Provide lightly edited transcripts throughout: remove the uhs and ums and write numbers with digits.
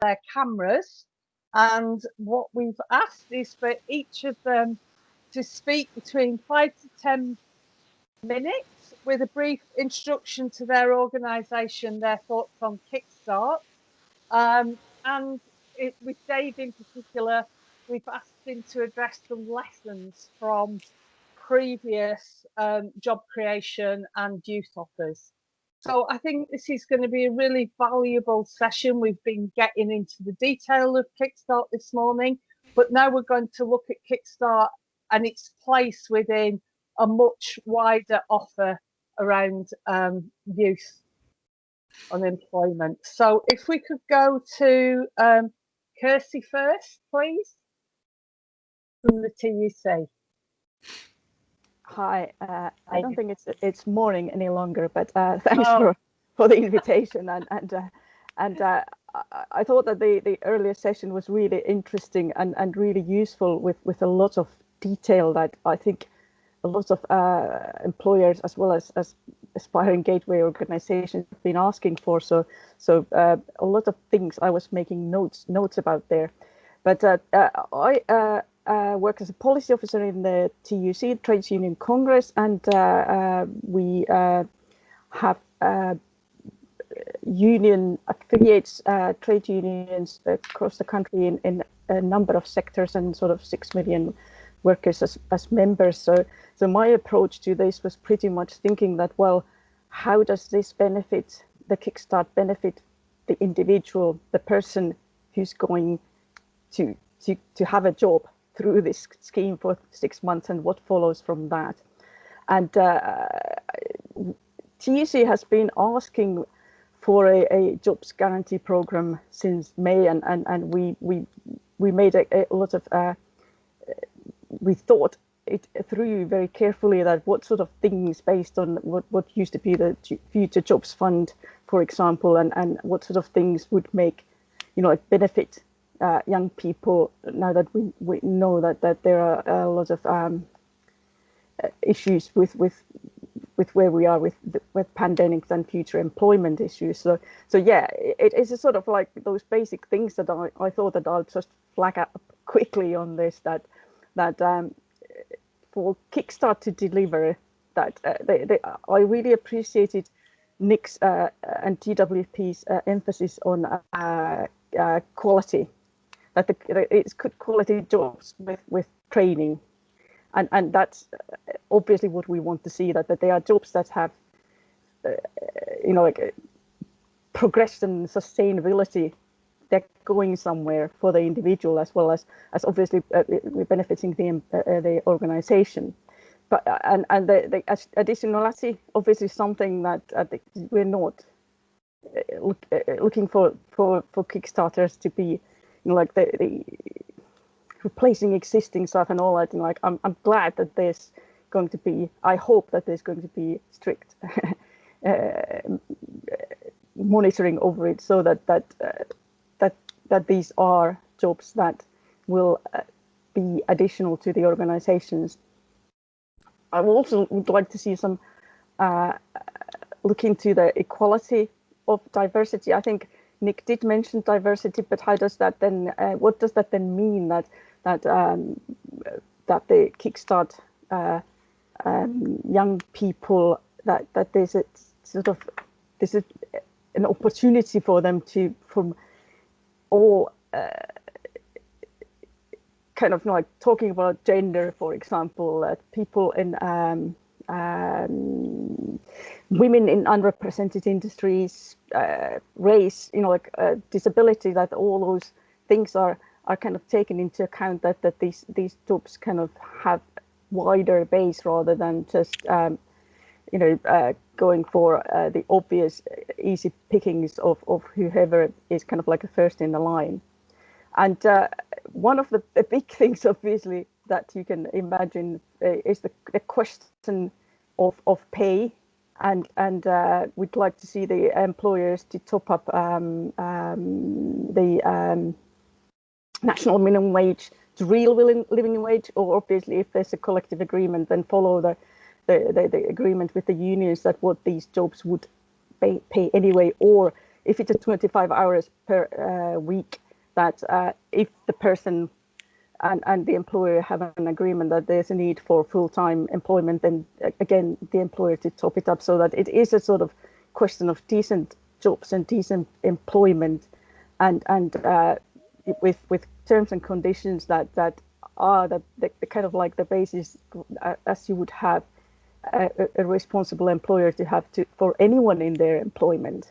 their cameras, and what we've asked is for each of them to speak between 5 to 10 minutes with a brief introduction to their organisation, their thoughts on Kickstart. And with Dave in particular, we've asked him to address some lessons from previous job creation and youth offers. So I think this is going to be a really valuable session. We've been getting into the detail of Kickstart this morning, but now we're going to look at Kickstart and its place within a much wider offer around youth unemployment. So if we could go to Kirsty first, please, from the TUC. Hi, I don't think it's morning any longer, but thanks for the invitation, and I thought that the earlier session was really interesting and really useful with a lot of detail that I think a lot of employers as well as aspiring gateway organizations have been asking for. So a lot of things I was making notes about there, but I work as a policy officer in the TUC, Trades Union Congress, and we have union affiliates, trade unions across the country in a number of sectors and sort of 6 million workers as members. So my approach to this was pretty much thinking that, well, how does this benefit the Kickstart, benefit the individual, the person who's going to have a job through this scheme for 6 months, and what follows from that. And TUC has been asking for a jobs guarantee program since May, and we made a lot of we thought it through very carefully, that what sort of things, based on what used to be the Future Jobs Fund, for example, and what sort of things would make, benefit young people, now that we know that there are a lot of issues with where we are with pandemics and future employment issues. So yeah, it is a sort of like those basic things that I thought that I'll just flag up quickly on this, that for Kickstart to deliver that, I really appreciated Nick's and TWP's emphasis on quality, that it's good quality jobs with training, and that's obviously what we want to see, that they are jobs that have like progression, sustainability, they're going somewhere for the individual as well as obviously benefiting the organization. But and the additionality, obviously something that we're not looking for Kickstarters to be, like the replacing existing stuff and all that. Like I'm glad that there's going to be, I hope that there's going to be strict monitoring over it, so that these are jobs that will be additional to the organizations. I also would like to see some look into the equality of diversity. I think Nick did mention diversity, but how does that then? What does that then mean? That the Kickstart young people, that there's a sort of an opportunity for them to, from all kind of like talking about gender, for example, people in women in underrepresented industries, race, disability, that all those things are kind of taken into account, that these jobs kind of have wider base rather than just going for the obvious easy pickings of whoever is kind of like a first in the line. And one of the big things, obviously, that you can imagine is the question of pay, and we'd like to see the employers to top up the national minimum wage to real living wage, or obviously if there's a collective agreement, then follow the agreement with the unions that what these jobs would pay anyway, or if it's a 25 hours per week, that if the person and the employer have an agreement that there's a need for full-time employment, then again, the employer to top it up so that it is a sort of question of decent jobs and decent employment, and with terms and conditions that are the kind of like the basis as you would have a responsible employer to have to for anyone in their employment.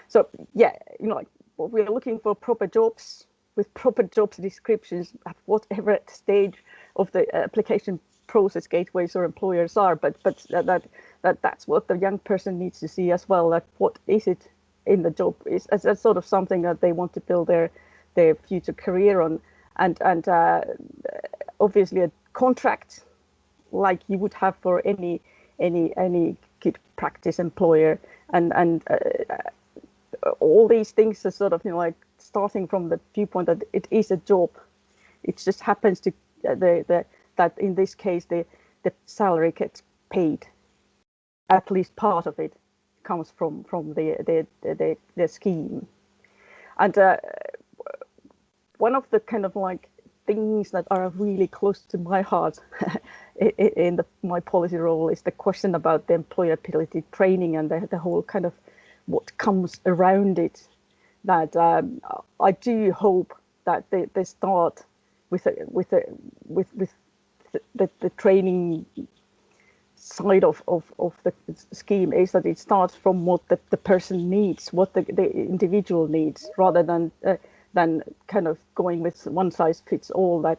So yeah, like we're looking for proper jobs with proper jobs descriptions at whatever stage of the application process gateways or employers are, but that's what the young person needs to see as well. That what is it in the job is as sort of something that they want to build their future career on, and obviously a contract like you would have for any good practice employer, and all these things are sort of like starting from the viewpoint that it is a job. It just happens to that in this case the salary gets paid. At least part of it comes from the scheme. And one of the kind of like things that are really close to my heart in my policy role is the question about the employability training and the whole kind of what comes around it. That I do hope that they start with the training side of the scheme, is that it starts from what the person needs, what the individual needs, rather than kind of going with one size fits all. There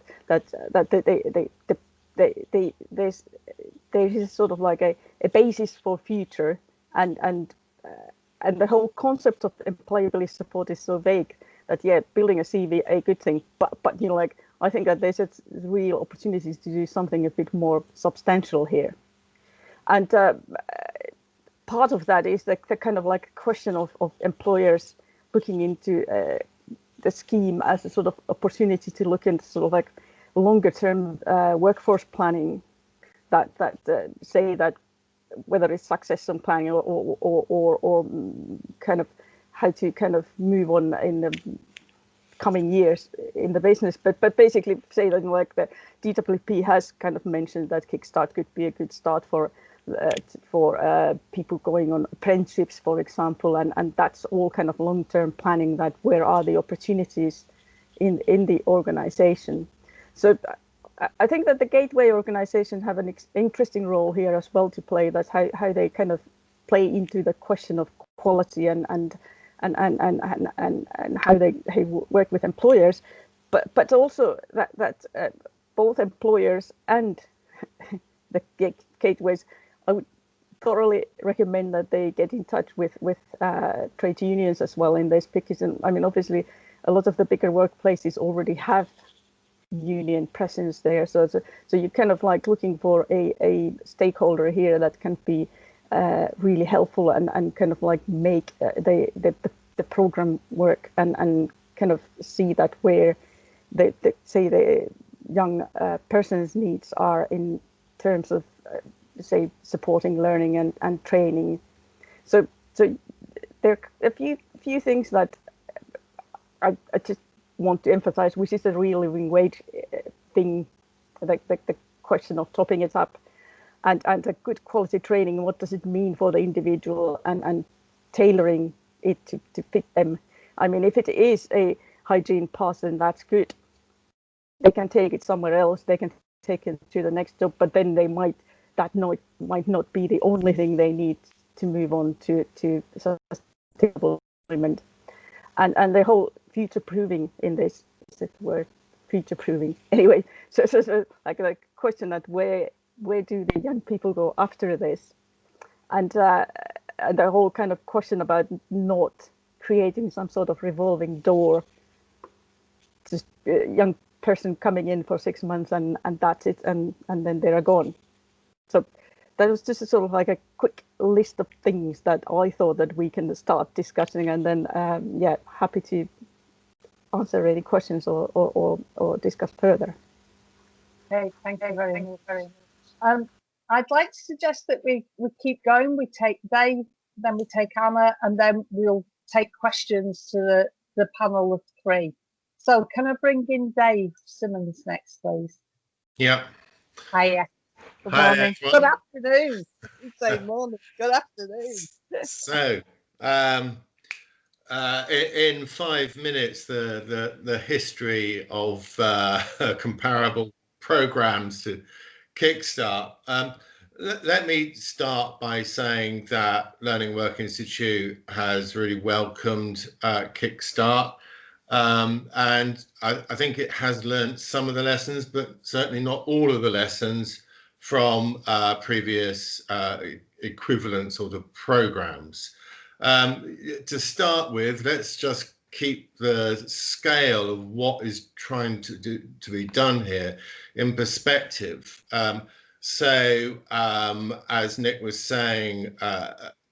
is sort of like a basis for future, and the whole concept of employability support is so vague that building a CV a good thing, but like I think that there's real opportunities to do something a bit more substantial here. And part of that is the kind of like question of employers looking into the scheme as a sort of opportunity to look into sort of like longer term workforce planning, that say that whether it's succession planning or kind of how to kind of move on in the coming years in the business, but basically say that like the DWP has kind of mentioned that Kickstart could be a good start for people going on apprenticeships, for example, and that's all kind of long-term planning, that where are the opportunities in the organization. So I think that the gateway organization have an interesting role here as well to play. That's how they kind of play into the question of quality and how they work with employers, but also that both employers and the gateways, I would thoroughly recommend that they get in touch with trade unions as well in this, because I mean obviously a lot of the bigger workplaces already have union presence there, so you're kind of like looking for a stakeholder here that can be really helpful and kind of like make the program work and kind of see that where the young person's needs are in terms of say supporting learning and training. So there are a few things that I just want to emphasize, which is the real living wage thing, like the question of topping it up, and a good quality training. What does it mean for the individual, and tailoring it to fit them. I mean, if it is a hygiene pass, then that's good. They can take it somewhere else. They can take it to the next job, but then might not be the only thing they need to move on to sustainable employment. And the whole future proving in this is the word future proving. Anyway, so like the question that where do the young people go after this, and the whole kind of question about not creating some sort of revolving door, just a young person coming in for 6 months and that's it, and then they're gone. So that was just a sort of like a quick list of things that I thought that we can start discussing, and then happy to answer any questions or discuss further. Okay, thank you very much. I'd like to suggest that we keep going. We take Dave, then we take Anna, and then we'll take questions to the panel of three. So can I bring in Dave Simmons next, please? Yeah. Hiya. Good Hi, morning. everyone. Good afternoon. You say morning. Good afternoon. So, in 5 minutes, the history of comparable programs to Kickstart. Let me start by saying that Learning Work Institute has really welcomed Kickstart. And I think it has learned some of the lessons, but certainly not all of the lessons from previous equivalent sort of programs. To start with, let's just keep the scale of what is trying to be done here in perspective. As Nick was saying,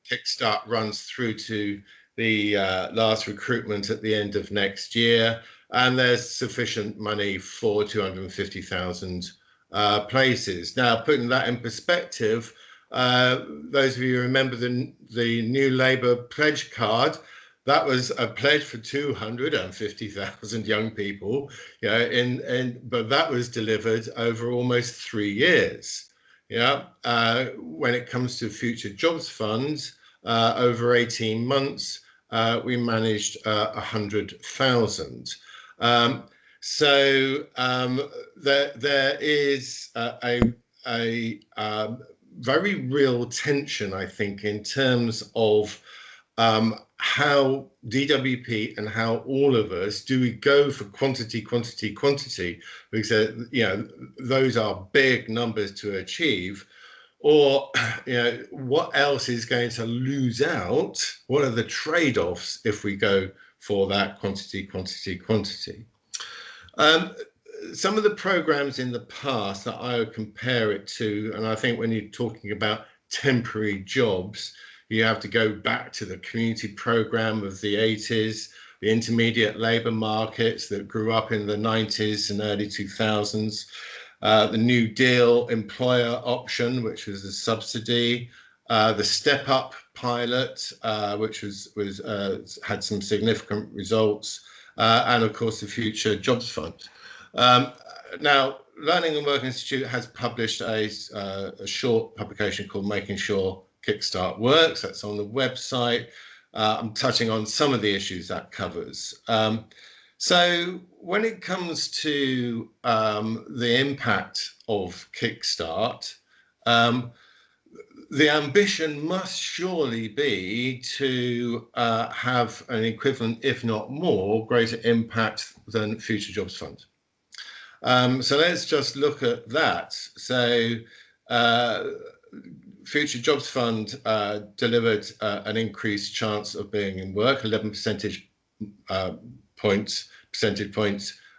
Kickstart runs through to the last recruitment at the end of next year, and there's sufficient money for 250,000 places. Now, putting that in perspective, those of you who remember the New Labour pledge card, that was a pledge for 250,000 young people, but that was delivered over almost 3 years. When it comes to Future Jobs Funds, over 18 months, we managed 100,000. There is a very real tension, I think, in terms of how DWP and how all of us, do we go for quantity, because those are big numbers to achieve, or what else is going to lose out? What are the trade-offs if we go for that quantity? Some of the programs in the past that I would compare it to, and I think when you're talking about temporary jobs, you have to go back to the community program of the 80s, the intermediate labour markets that grew up in the 90s and early 2000s, the New Deal employer option, which was a subsidy, the Step Up pilot, which had some significant results, and of course the Future Jobs Fund. Now, Learning and Work Institute has published a short publication called Making Sure Kickstart Works. That's on the website. I'm touching on some of the issues that covers. So when it comes to the impact of Kickstart, the ambition must surely be to have an equivalent, if not more, greater impact than Future Jobs Fund. So let's just look at that. So Future Jobs Fund delivered an increased chance of being in work, 11 percentage points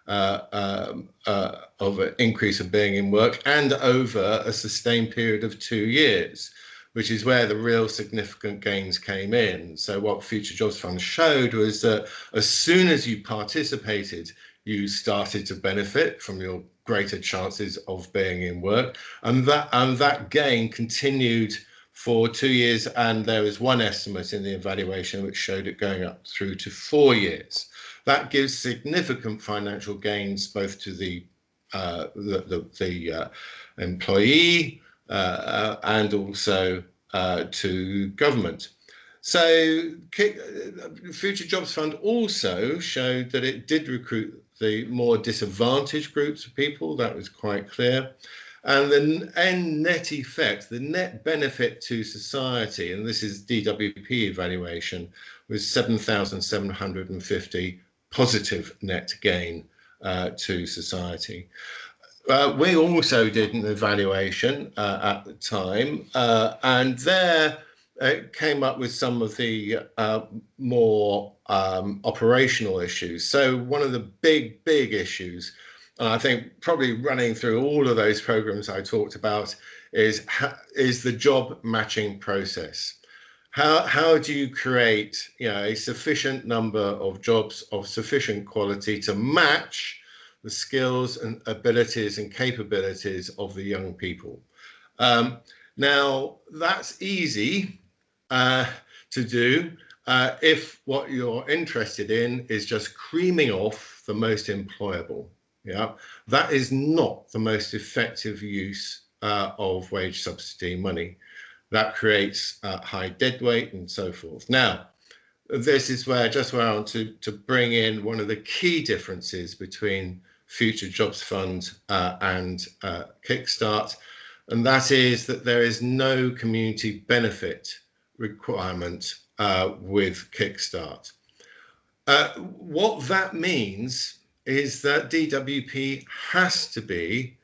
of an increase of being in work, and over a sustained period of 2 years, which is where the real significant gains came in. So what Future Jobs Fund showed was that as soon as you participated, you started to benefit from your greater chances of being in work, and that gain continued for 2 years, and there was one estimate in the evaluation which showed it going up through to 4 years. That gives significant financial gains both to the employee and also to government. So Future Jobs Fund also showed that it did recruit the more disadvantaged groups of people. That was quite clear. And the net effect, the net benefit to society, and this is DWP evaluation, was 7,750 positive net gain to society. We also did an evaluation at the time, and there it came up with some of the more operational issues. So one of the big issues, and I think probably running through all of those programs I talked about, is the job matching process. How do you create a sufficient number of jobs of sufficient quality to match the skills and abilities and capabilities of the young people? Now, that's easy to do, if what you're interested in is just creaming off the most employable, yeah, that is not the most effective use of wage subsidy money. That creates high deadweight and so forth. Now, this is where I want to bring in one of the key differences between Future Jobs Fund and Kickstart, and that is that there is no community benefit requirement with Kickstart. What that means is that DWP has to be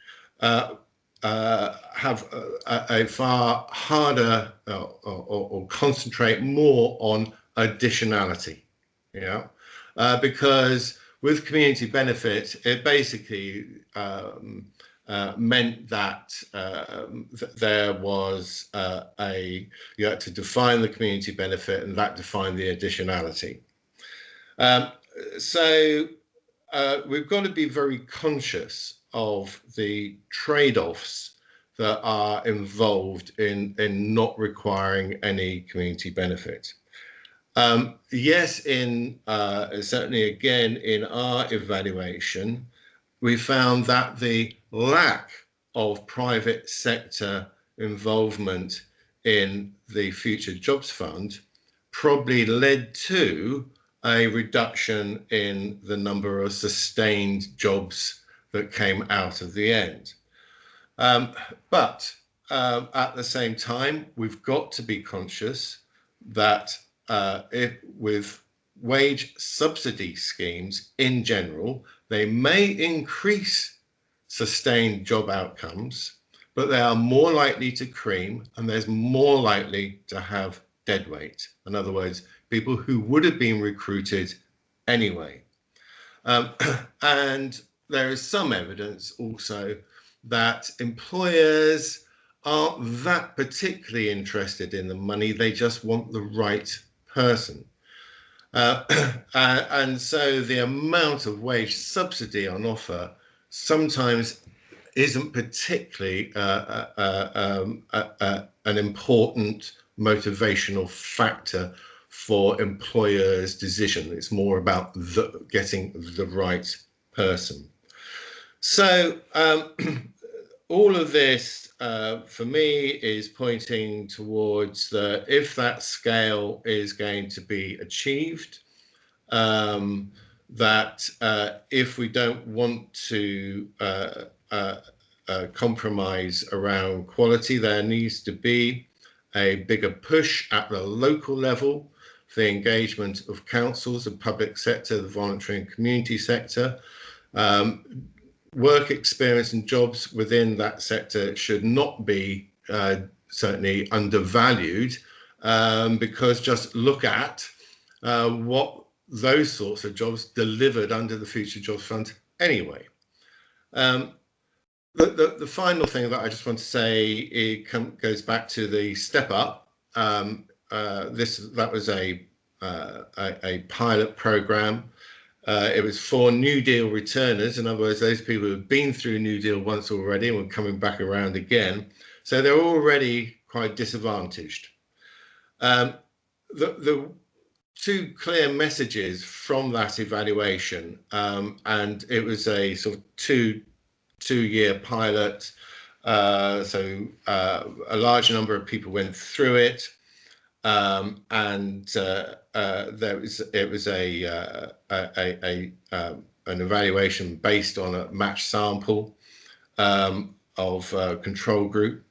have a far harder or concentrate more on additionality, yeah, because with community benefit, it basically meant that there was you had to define the community benefit, and that defined the additionality. So we've got to be very conscious of the trade-offs that are involved in not requiring any community benefit. Yes, certainly again in our evaluation, we found that the lack of private sector involvement in the Future Jobs Fund probably led to a reduction in the number of sustained jobs that came out of the end. But at the same time, we've got to be conscious that with wage subsidy schemes in general, they may increase sustained job outcomes, but they are more likely to cream, and there's more likely to have deadweight. In other words, people who would have been recruited anyway. And there is some evidence also that employers aren't that particularly interested in the money, they just want the right person. And so the amount of wage subsidy on offer sometimes isn't particularly an important motivational factor for employers' decision. It's more about getting the right person. So all of this for me is pointing towards if that scale is going to be achieved, that if we don't want to compromise around quality, there needs to be a bigger push at the local level for the engagement of councils, the public sector, the voluntary and community sector. Work experience and jobs within that sector should not be certainly undervalued, because just look at what those sorts of jobs delivered under the Future Jobs Fund anyway. The final thing that I just want to say goes back to the step up. That was a pilot program. It was for New Deal returners. In other words, those people who have been through New Deal once already and were coming back around again. So they're already quite disadvantaged. The two clear messages from that evaluation, and it was a sort of two-year pilot. So a large number of people went through it. And it was an evaluation based on a matched sample of a control group,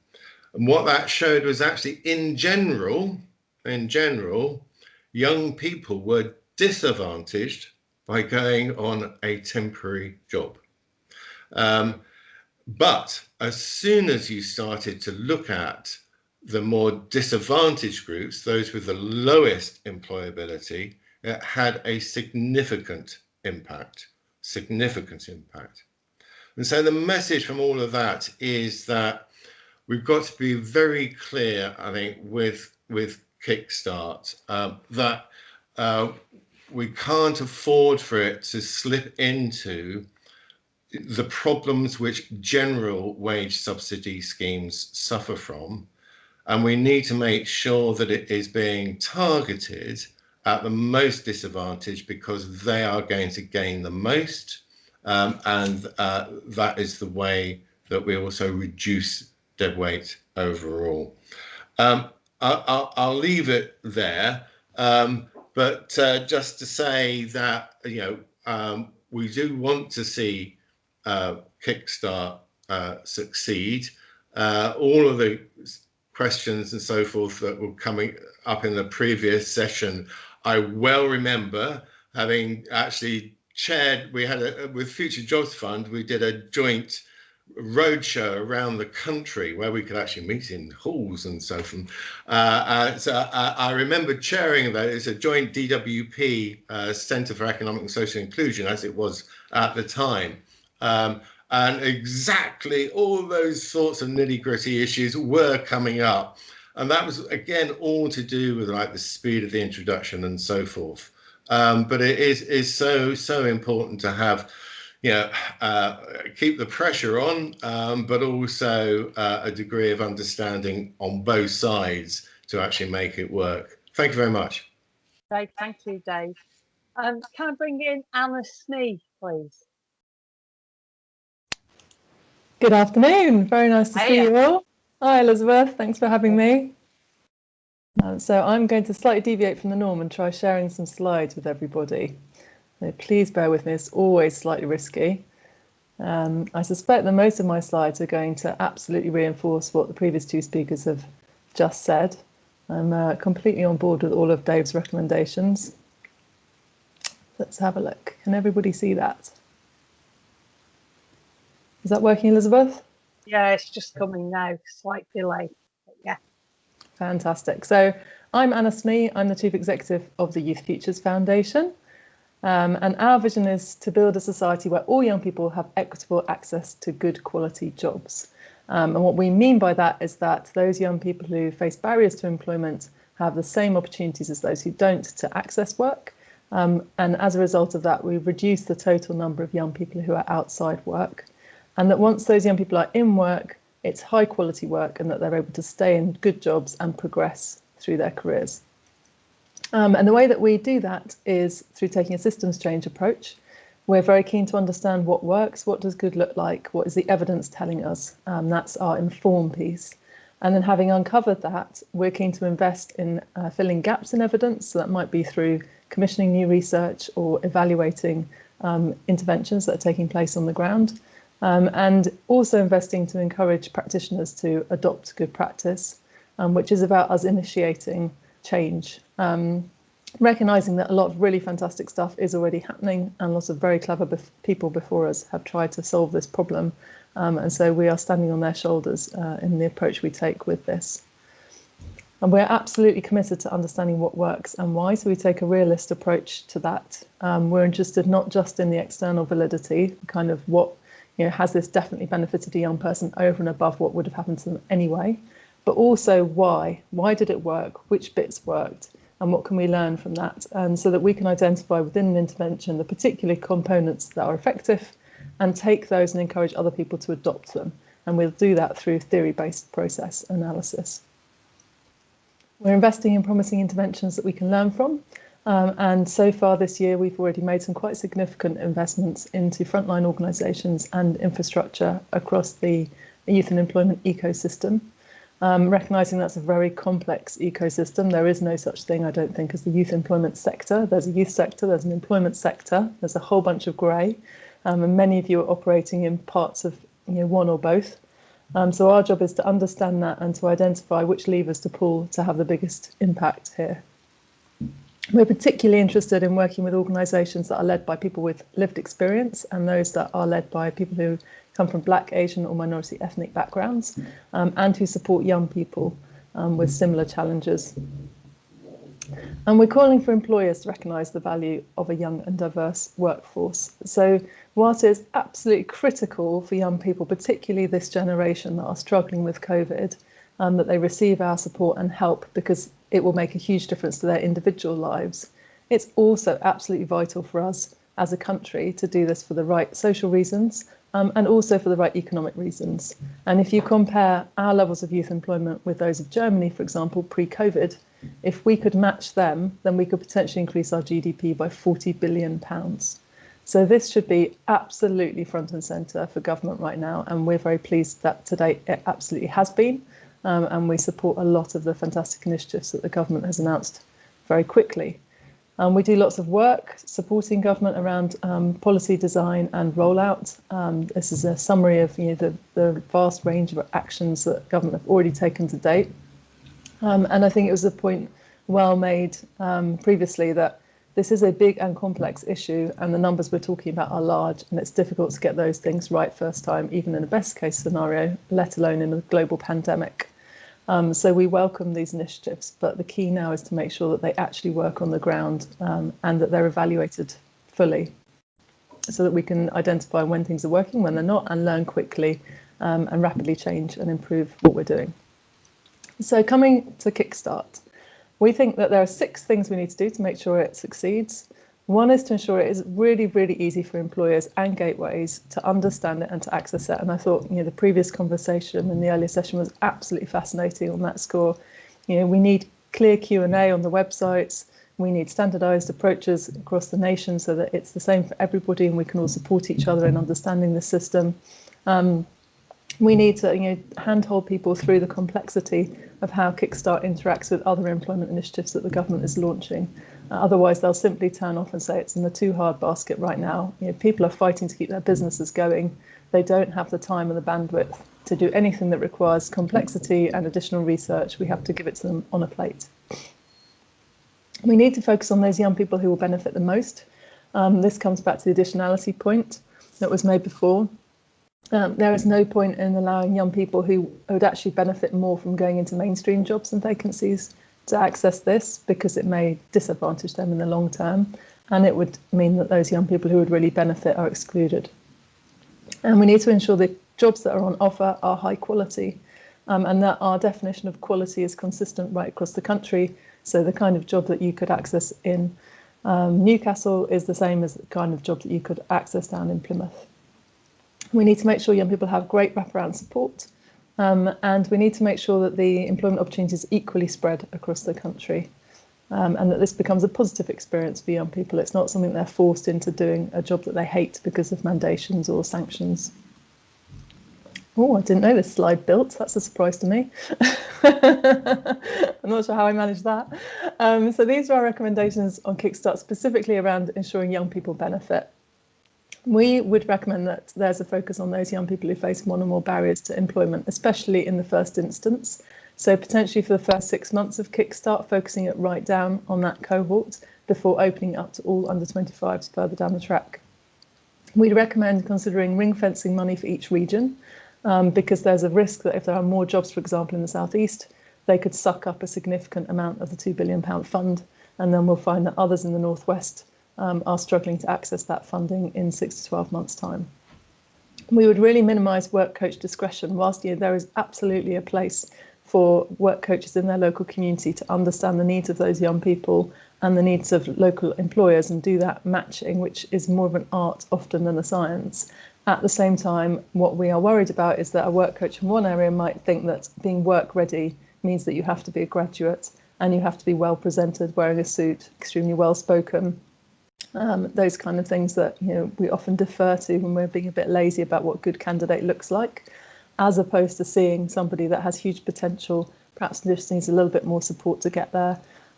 and what that showed was actually in general, young people were disadvantaged by going on a temporary job. But as soon as you started to look at the more disadvantaged groups, those with the lowest employability, it had a significant impact. And so the message from all of that is that we've got to be very clear, I think, with Kickstart, that we can't afford for it to slip into the problems which general wage subsidy schemes suffer from. And we need to make sure that it is being targeted at the most disadvantaged, because they are going to gain the most, and that is the way that we also reduce dead weight overall. I'll leave it there, but just to say that we do want to see Kickstart succeed. All of the questions and so forth that were coming up in the previous session, I well remember having actually chaired. We had with Future Jobs Fund, we did a joint roadshow around the country where we could actually meet in halls and so forth. So I remember chairing that. It's a joint DWP Centre for Economic and Social Inclusion, as it was at the time. And exactly all those sorts of nitty-gritty issues were coming up. And that was, again, all to do with like the speed of the introduction and so forth. But it is so important to have, keep the pressure on, but also a degree of understanding on both sides to actually make it work. Thank you very much. Dave, thank you, Dave. Can I bring in Anna Snee, please? Good afternoon. Very nice to see you all. Hi, Elizabeth. Thanks for having me. So I'm going to slightly deviate from the norm and try sharing some slides with everybody. So please bear with me. It's always slightly risky. I suspect that most of my slides are going to absolutely reinforce what the previous two speakers have just said. I'm completely on board with all of Dave's recommendations. Let's have a look. Can everybody see that? Is that working, Elizabeth? Yeah, it's just coming now. Slight delay. But yeah. Fantastic. So I'm Anna Snee. I'm the Chief Executive of the Youth Futures Foundation. And our vision is to build a society where all young people have equitable access to good quality jobs. And what we mean by that is that those young people who face barriers to employment have the same opportunities as those who don't to access work. And as a result of that, we've reduced the total number of young people who are outside work. And that once those young people are in work, it's high quality work, and that they're able to stay in good jobs and progress through their careers. And the way that we do that is through taking a systems change approach. We're very keen to understand what works, what does good look like, what is the evidence telling us. That's our inform piece. And then having uncovered that, we're keen to invest in filling gaps in evidence. So that might be through commissioning new research or evaluating interventions that are taking place on the ground. And also investing to encourage practitioners to adopt good practice, which is about us initiating change, recognising that a lot of really fantastic stuff is already happening, and lots of very clever people before us have tried to solve this problem. And so we are standing on their shoulders in the approach we take with this. And we're absolutely committed to understanding what works and why, so we take a realist approach to that. We're interested not just in the external validity, kind of what, has this definitely benefited a young person over and above what would have happened to them anyway, but also why? Why did it work? Which bits worked? And what can we learn from that? And so that we can identify within an intervention the particular components that are effective and take those and encourage other people to adopt them. And we'll do that through theory-based process analysis. We're investing in promising interventions that we can learn from. And so far this year, we've already made some quite significant investments into frontline organisations and infrastructure across the youth and employment ecosystem. Recognising that's a very complex ecosystem. There is no such thing, I don't think, as the youth employment sector. There's a youth sector, there's an employment sector, there's a whole bunch of grey, and many of you are operating in parts of one or both. So our job is to understand that and to identify which levers to pull to have the biggest impact here. We're particularly interested in working with organisations that are led by people with lived experience and those that are led by people who come from Black, Asian or minority ethnic backgrounds, and who support young people with similar challenges. And we're calling for employers to recognise the value of a young and diverse workforce. So whilst it's absolutely critical for young people, particularly this generation that are struggling with COVID, that they receive our support and help, because it will make a huge difference to their individual lives, it's also absolutely vital for us as a country to do this for the right social reasons, and also for the right economic reasons. And if you compare our levels of youth employment with those of Germany, for example, pre-COVID, If we could match them, then we could potentially increase our GDP by £40 billion. So this should be absolutely front and centre for government right now, and we're very pleased that to date it absolutely has been, and we support a lot of the fantastic initiatives that the government has announced very quickly. We do lots of work supporting government around policy design and rollout. This is a summary of the vast range of actions that government have already taken to date. And I think it was a point well made previously that this is a big and complex issue, and the numbers we're talking about are large, and it's difficult to get those things right first time, even in a best case scenario, let alone in a global pandemic. So we welcome these initiatives, but the key now is to make sure that they actually work on the ground and that they're evaluated fully, so that we can identify when things are working, when they're not, and learn quickly and rapidly change and improve what we're doing. So coming to Kickstart, we think that there are 6 things we need to do to make sure it succeeds. One is to ensure it is really, really easy for employers and gateways to understand it and to access it. And I thought, the previous conversation in the earlier session was absolutely fascinating on that score. We need clear Q&A on the websites. We need standardized approaches across the nation so that it's the same for everybody and we can all support each other in understanding the system. We need to handhold people through the complexity of how Kickstart interacts with other employment initiatives that the government is launching. Otherwise, they'll simply turn off and say it's in the too hard basket right now. People are fighting to keep their businesses going. They don't have the time and the bandwidth to do anything that requires complexity and additional research. We have to give it to them on a plate. We need to focus on those young people who will benefit the most. This comes back to the additionality point that was made before. There is no point in allowing young people who would actually benefit more from going into mainstream jobs and vacancies to access this, because it may disadvantage them in the long term, and it would mean that those young people who would really benefit are excluded. And we need to ensure the jobs that are on offer are high quality, and that our definition of quality is consistent right across the country. So the kind of job that you could access in Newcastle is the same as the kind of job that you could access down in Plymouth. We need to make sure young people have great wraparound support, and we need to make sure that the employment opportunities equally spread across the country, and that this becomes a positive experience for young people. It's not something they're forced into doing a job that they hate because of mandations or sanctions. Oh, I didn't know this slide built. That's a surprise to me. I'm not sure how I managed that. So these are our recommendations on Kickstart, specifically around ensuring young people benefit. We would recommend that there's a focus on those young people who face one or more barriers to employment, especially in the first instance. So potentially for the first 6 months of Kickstart, focusing it right down on that cohort before opening up to all under 25s further down the track. We'd recommend considering ring fencing money for each region, because there's a risk that if there are more jobs, for example, in the southeast, they could suck up a significant amount of the £2 billion fund, and then we'll find that others in the northwest are struggling to access that funding in 6 to 12 months' time. We would really minimise work coach discretion. Whilst there is absolutely a place for work coaches in their local community to understand the needs of those young people and the needs of local employers and do that matching, which is more of an art often than a science. At the same time, what we are worried about is that a work coach in one area might think that being work ready means that you have to be a graduate and you have to be well presented, wearing a suit, extremely well spoken. Those kind of things that we often defer to when we're being a bit lazy about what good candidate looks like, as opposed to seeing somebody that has huge potential, perhaps just needs a little bit more support to get there,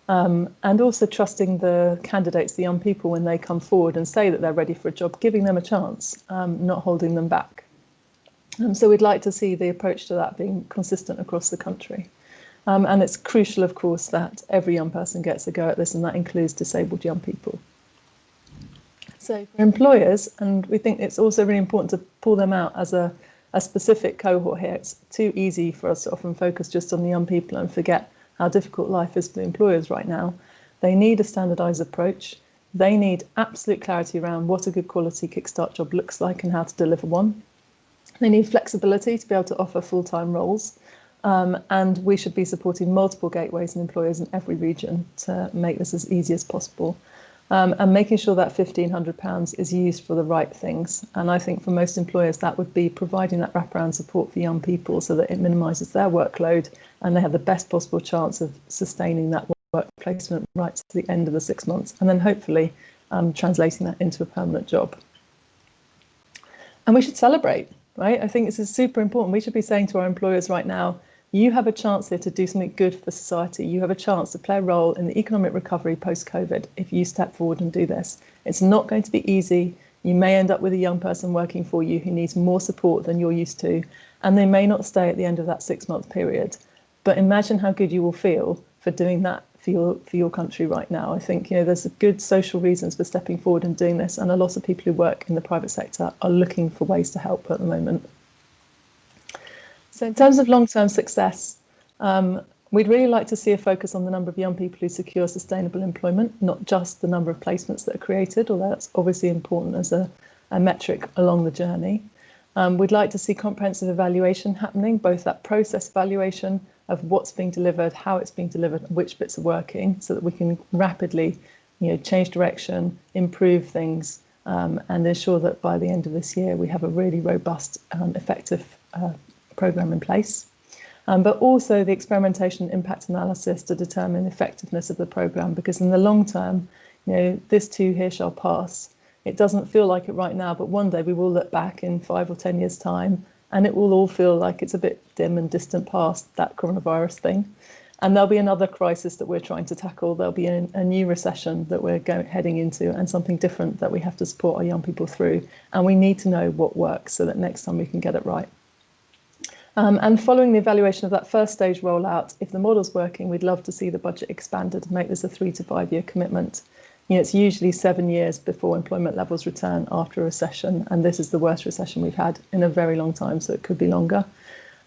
and also trusting the candidates, the young people, when they come forward and say that they're ready for a job, giving them a chance, not holding them back. So we'd like to see the approach to that being consistent across the country. And it's crucial, of course, that every young person gets a go at this, and that includes disabled young people. So for employers, and we think it's also really important to pull them out as a specific cohort here. It's too easy for us to often focus just on the young people and forget how difficult life is for the employers right now. They need a standardised approach. They need absolute clarity around what a good quality Kickstart job looks like and how to deliver one. They need flexibility to be able to offer full-time roles. And we should be supporting multiple gateways and employers in every region to make this as easy as possible. And making sure that £1,500 is used for the right things. And I think for most employers, that would be providing that wraparound support for young people so that it minimises their workload and they have the best possible chance of sustaining that work placement right to the end of the 6 months, and then hopefully translating that into a permanent job. And we should celebrate, right? I think this is super important. We should be saying to our employers right now, you have a chance here to do something good for society. You have a chance to play a role in the economic recovery post-COVID if you step forward and do this. It's not going to be easy. You may end up with a young person working for you who needs more support than you're used to, and they may not stay at the end of that 6-month period. But imagine how good you will feel for doing that for your country right now. I think, you know, there's good social reasons for stepping forward and doing this, and a lot of people who work in the private sector are looking for ways to help at the moment. So in terms of long-term success, we'd really like to see a focus on the number of young people who secure sustainable employment, not just the number of placements that are created, although that's obviously important as a metric along the journey. We'd like to see comprehensive evaluation happening, both that process evaluation of what's being delivered, how it's being delivered, and which bits are working, so that we can rapidly, you know, change direction, improve things, and ensure that by the end of this year we have a really robust, effective programme in place. But also the experimentation impact analysis to determine the effectiveness of the programme, because in the long term, you know, this too here shall pass. It doesn't feel like it right now, but one day we will look back in 5 or 10 years' time, and it will all feel like it's a bit dim and distant past, that coronavirus thing. And there'll be another crisis that we're trying to tackle. There'll be a new recession that we're heading into, and something different that we have to support our young people through. And we need to know what works so that next time we can get it right. And following the evaluation of that first stage rollout, if the model's working, we'd love to see the budget expanded and make this a 3 to 5 year commitment. You know, it's usually 7 years before employment levels return after a recession, and this is the worst recession we've had in a very long time, so it could be longer.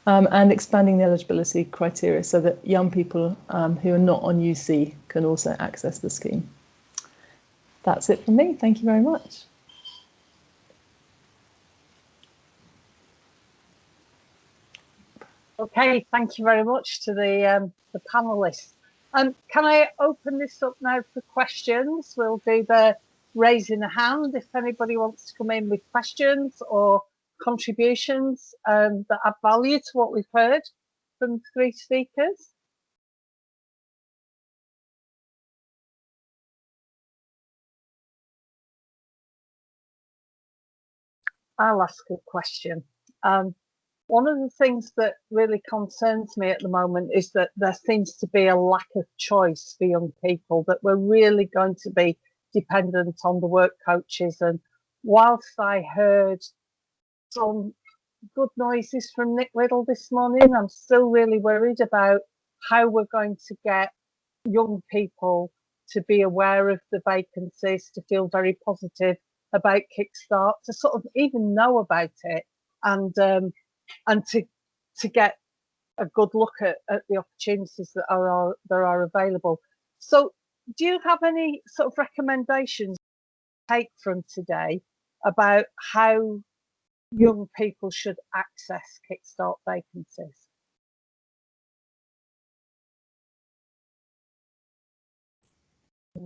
And expanding the eligibility criteria so that young people who are not on UC can also access the scheme. That's it from me. Thank you very much. Okay, thank you very much to the panelists. Can I open this up now for questions? We'll do the raising a hand if anybody wants to come in with questions or contributions that add value to what we've heard from the 3 speakers. I'll ask a question. One of the things that really concerns me at the moment is that there seems to be a lack of choice for young people, that we're really going to be dependent on the work coaches. And whilst I heard some good noises from Nick Riddle this morning, I'm still really worried about how we're going to get young people to be aware of the vacancies, to feel very positive about Kickstart, to sort of even know about it, and to get a good look at the opportunities that are available. So do you have any sort of recommendations to take from today about how young people should access Kickstart vacancies?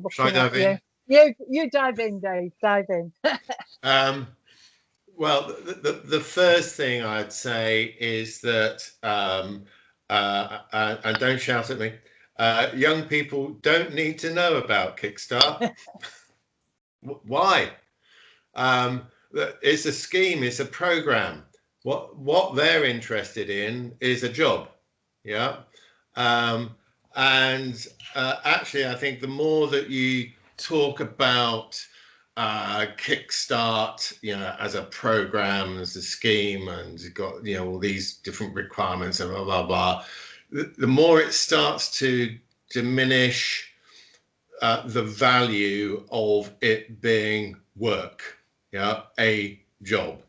Shall I dive in? You dive in, Dave. Dive in. Well, the first thing I'd say is that, and don't shout at me, young people don't need to know about Kickstart. Why? It's a scheme, it's a program. What they're interested in is a job. Yeah. Actually, I think the more that you talk about Kickstart, you know, as a program, as a scheme, and you've got, you know, all these different requirements and blah blah blah, the more it starts to diminish the value of it being work, yeah, a job,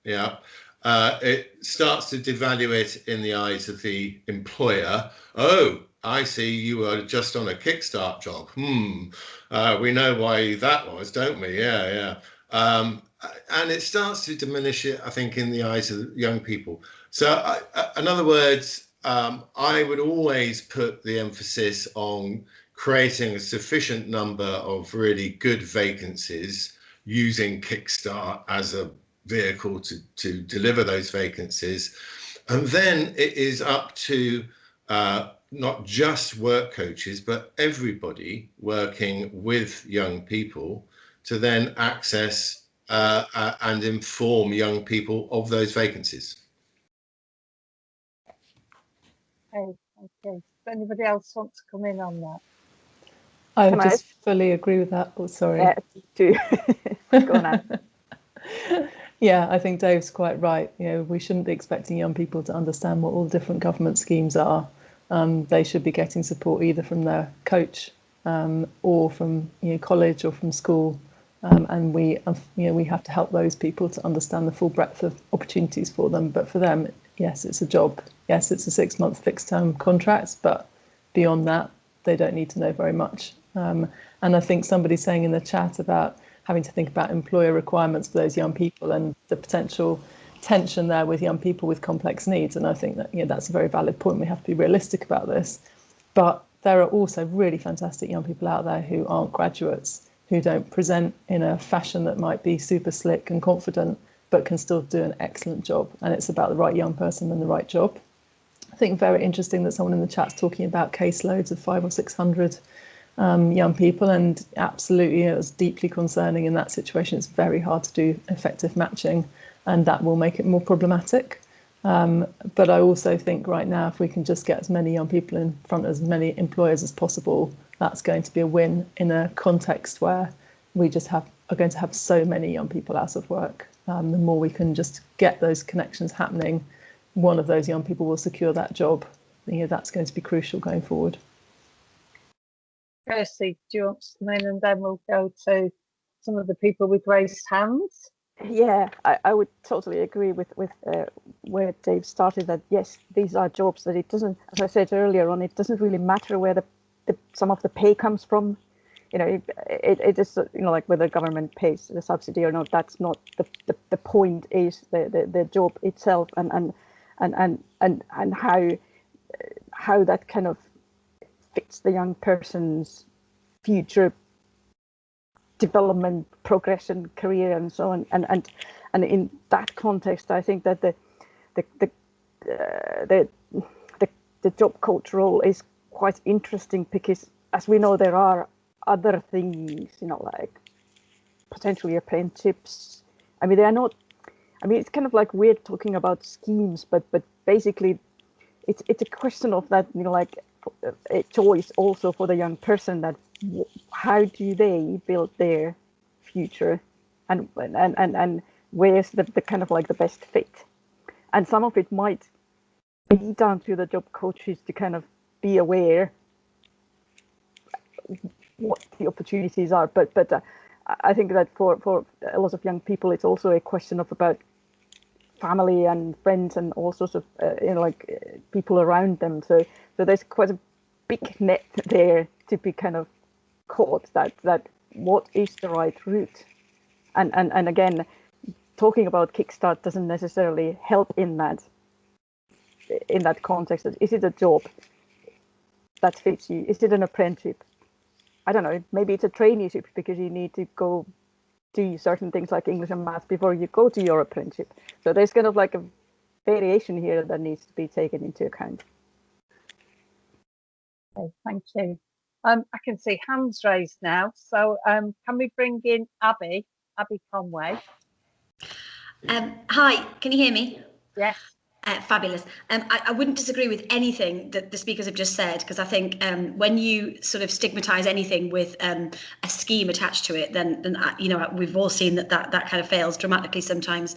yeah. It starts to devalue it in the eyes of the employer. Oh, I see you are just on a Kickstart job. We know why that was, don't we? Yeah. And it starts to diminish it, I think, in the eyes of young people. So, in other words, I would always put the emphasis on creating a sufficient number of really good vacancies using Kickstart as a vehicle to deliver those vacancies. And then it is up to not just work coaches, but everybody working with young people to then access and inform young people of those vacancies. Okay. Does anybody else want to come in on that? I would just fully agree with that. Oh, sorry. Yeah, too. Go on. Yeah, I think Dave's quite right. We shouldn't be expecting young people to understand what all the different government schemes are. They should be getting support either from their coach or from college or from school. And we have to help those people to understand the full breadth of opportunities for them. But for them, yes, it's a job. Yes, it's a 6-month fixed term contract, but beyond that, they don't need to know very much. And I think somebody's saying in the chat about having to think about employer requirements for those young people and the potential tension there with young people with complex needs. And I think that that's a very valid point. We have to be realistic about this. But there are also really fantastic young people out there who aren't graduates, who don't present in a fashion that might be super slick and confident, but can still do an excellent job. And it's about the right young person and the right job. I think very interesting that someone in the chat's talking about caseloads of 500 or 600 young people, and absolutely it was deeply concerning in that situation. It's very hard to do effective matching, and that will make it more problematic. But I also think right now, if we can just get as many young people in front of as many employers as possible, that's going to be a win in a context where we just are going to have so many young people out of work. The more we can just get those connections happening, one of those young people will secure that job. That's going to be crucial going forward. Kirsty, do you want to come in, and then we'll go to some of the people with raised hands? Yeah, I would totally agree with where Dave started, that yes, these are jobs that it doesn't, as I said earlier on, it doesn't really matter where some of the pay comes from. It is like whether government pays the subsidy or not. That's not the point. Is the job itself and how that kind of fits the young person's future development, progression, career, and so on. And in that context, I think that the job coach role is quite interesting, because as we know, there are other things, like potentially apprenticeships. I mean, they are not. I mean, it's kind of like we're talking about schemes, but basically, it's a question of that, like a choice also for the young person, that how do they build their future, and where's the kind of like the best fit. And some of it might be down to the job coaches to kind of be aware what the opportunities are, but I think that for a lot of young people, it's also a question of about family and friends and all sorts of people around them. So there's quite a big net there to be kind of caught, that what is the right route. And again, talking about Kickstart doesn't necessarily help in that context. Is it a job that fits you? Is it an apprenticeship? I don't know, maybe it's a traineeship, because you need to go do certain things like English and math before you go to your apprenticeship. So there's kind of like a variation here that needs to be taken into account. Okay, thank you. I can see hands raised now. So can we bring in Abby Conway? Hi, can you hear me? Yes. Fabulous. I wouldn't disagree with anything that the speakers have just said, because I think when you sort of stigmatise anything with a scheme attached to it, then we've all seen that kind of fails dramatically sometimes.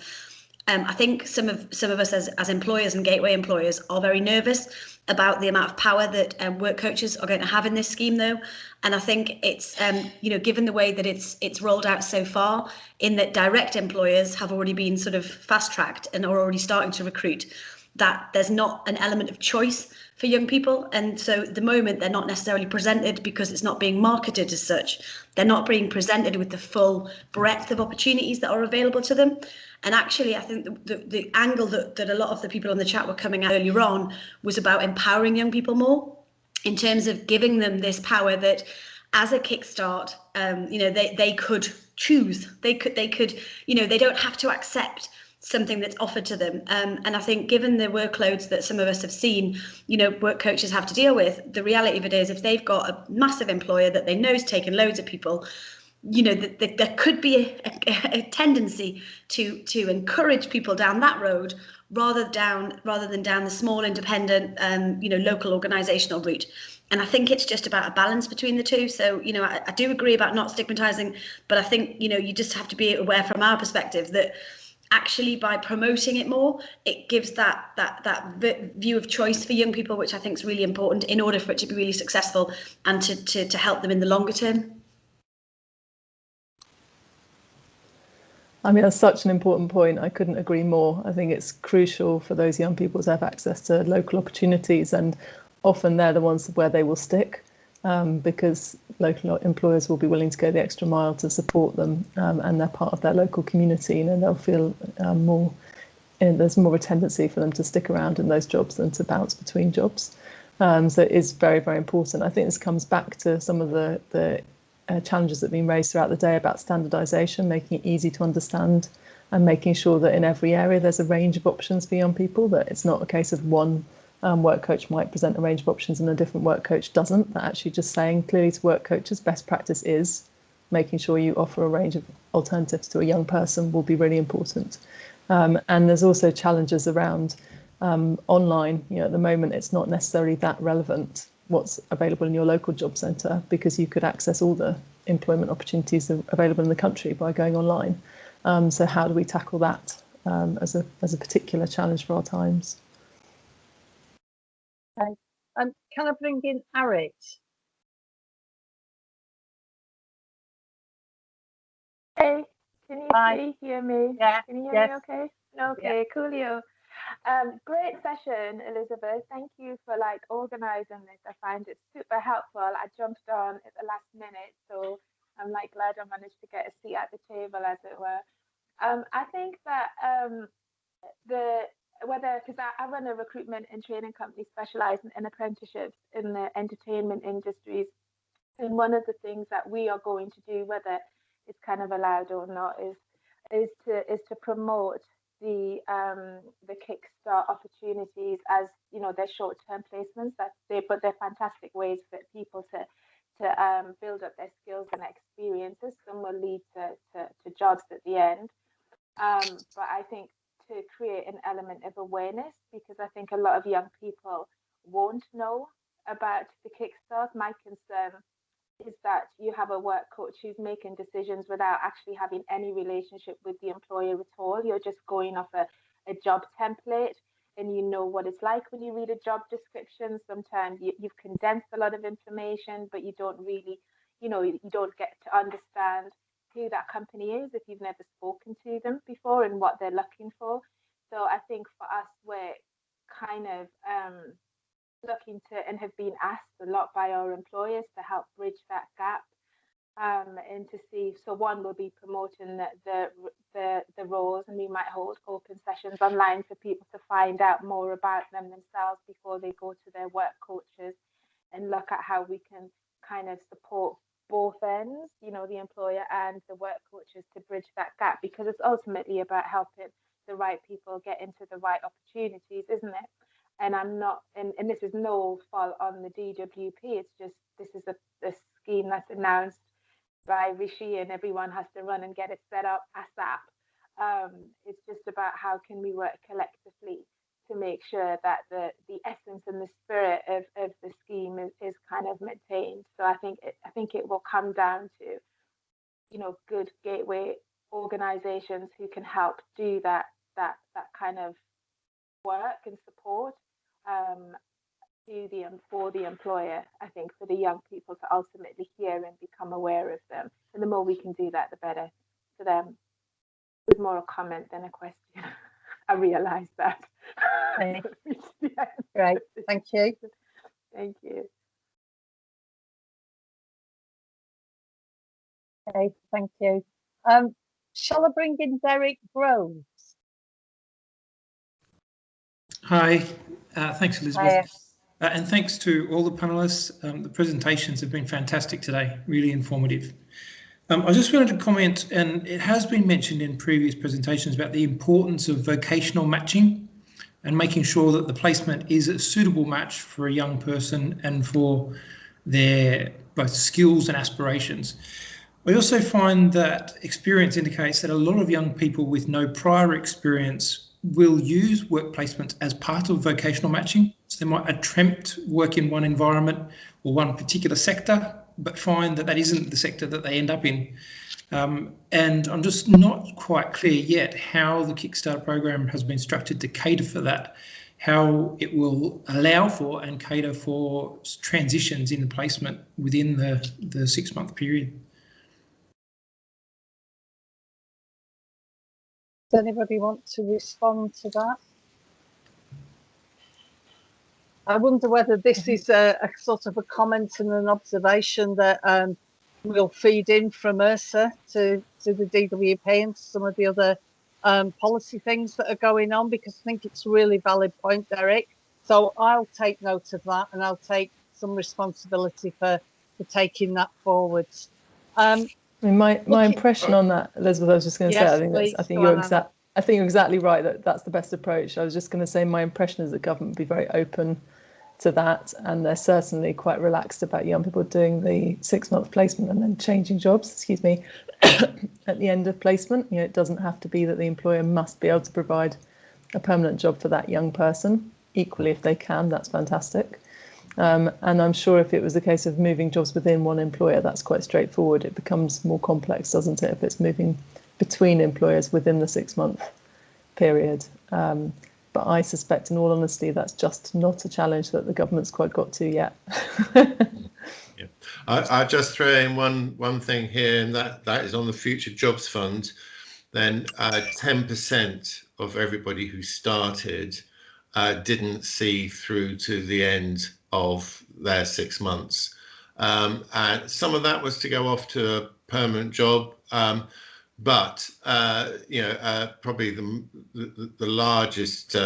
I think some of us as employers and gateway employers are very nervous about the amount of power that work coaches are going to have in this scheme, though. And I think it's given the way that it's rolled out so far, in that direct employers have already been sort of fast tracked and are already starting to recruit, that there's not an element of choice for young people. And so at the moment, they're not necessarily presented, because it's not being marketed as such. They're not being presented with the full breadth of opportunities that are available to them. And actually, I think the angle that a lot of the people on the chat were coming at earlier on was about empowering young people more, in terms of giving them this power that, as a Kickstart, they could choose. They could, they don't have to accept something that's offered to them. And I think given the workloads that some of us have seen, work coaches have to deal with, the reality of it is if they've got a massive employer that they know is taking loads of people, there could be a tendency to encourage people down that road rather than down the small independent local organisational route. And I think it's just about a balance between the two. So I do agree about not stigmatising, but I think you just have to be aware from our perspective that actually by promoting it more, it gives that view of choice for young people, which I think is really important in order for it to be really successful and to help them in the longer term. I mean, that's such an important point. I couldn't agree more. I think it's crucial for those young people to have access to local opportunities, and often they're the ones where they will stick because local employers will be willing to go the extra mile to support them, and they're part of their local community, and they'll feel more. And there's more of a tendency for them to stick around in those jobs than to bounce between jobs. So it is very, very important. I think this comes back to some of the challenges that have been raised throughout the day about standardisation, making it easy to understand and making sure that in every area there's a range of options for young people, that it's not a case of one work coach might present a range of options and a different work coach doesn't, but actually just saying clearly to work coaches best practice is making sure you offer a range of alternatives to a young person will be really important. And there's also challenges around online. At the moment it's not necessarily that relevant what's available in your local job centre, because you could access all the employment opportunities available in the country by going online. So how do we tackle that as a particular challenge for our times? Okay. Can I bring in Arit? Hey, can you hear me? Yeah. Can you hear Yes. me okay? Okay, Yeah. coolio. Great session, Elizabeth. Thank you for organizing this. I find it super helpful. I jumped on at the last minute, so I'm glad I managed to get a seat at the table, as it were. I think that because I run a recruitment and training company specializing in apprenticeships in the entertainment industries, and one of the things that we are going to do, whether it's kind of allowed or not, is to promote the Kickstart opportunities as they're short-term placements, but they're fantastic ways for people to build up their skills and experiences. Some will lead to jobs at the end, but I think to create an element of awareness, because I think a lot of young people won't know about the Kickstart. My concern is that you have a work coach who's making decisions without actually having any relationship with the employer at all. You're just going off a job template, and what it's like when you read a job description. Sometimes you've condensed a lot of information, but you don't really, you don't get to understand who that company is if you've never spoken to them before and what they're looking for. So I think for us, we're kind of looking to and have been asked a lot by our employers to help bridge that gap, and to see. So one will be promoting the roles, and we might hold open sessions online for people to find out more about them themselves before they go to their work coaches, and look at how we can kind of support both ends, the employer and the work coaches, to bridge that gap, because it's ultimately about helping the right people get into the right opportunities, isn't it? And I'm not, and this is no fault on the DWP. It's just this is a scheme that's announced by Rishi, and everyone has to run and get it set up ASAP. It's just about how can we work collectively to make sure that the essence and the spirit of the scheme is kind of maintained. So I think it will come down to good gateway organizations who can help do that kind of work and support for the employer. I think for the young people to ultimately hear and become aware of them, and the more we can do that, the better for them. It was more a comment than a question. I realise that. Okay. Great. Thank you. Thank you. Okay. Thank you. Shall I bring in Derek Groves? Hi. Thanks, Elizabeth. And thanks to all the panelists. The presentations have been fantastic today, really informative. I just wanted to comment, and it has been mentioned in previous presentations about the importance of vocational matching and making sure that the placement is a suitable match for a young person and for their both skills and aspirations. I also find that experience indicates that a lot of young people with no prior experience will use work placement as part of vocational matching. So they might attempt work in one environment or one particular sector, but find that that isn't the sector that they end up in. And I'm just not quite clear yet how the Kickstart program has been structured to cater for that, how it will allow for and cater for transitions in placement within the 6-month period. Does anybody want to respond to that? I wonder whether this is a sort of a comment and an observation that will feed in from ERSA to the DWP and to some of the other policy things that are going on, because I think it's a really valid point, Derek. So I'll take note of that, and I'll take some responsibility for taking that forwards. I mean, my impression on that, Elizabeth, I was just going to say, I think you're exactly right that's the best approach. I was just going to say my impression is that government will be very open to that, and they're certainly quite relaxed about young people doing the 6-month placement and then changing jobs, at the end of placement. You know, it doesn't have to be that the employer must be able to provide a permanent job for that young person. Equally, if they can, that's fantastic. And I'm sure if it was a case of moving jobs within one employer, that's quite straightforward. It becomes more complex, doesn't it, if it's moving between employers within the 6-month period. But I suspect, in all honesty, that's just not a challenge that the government's quite got to yet. Yeah. I just throw in one thing here, and that is on the Future Jobs Fund. Then 10% of everybody who started didn't see through to the end of their 6 months. And some of that was to go off to a permanent job. But probably the largest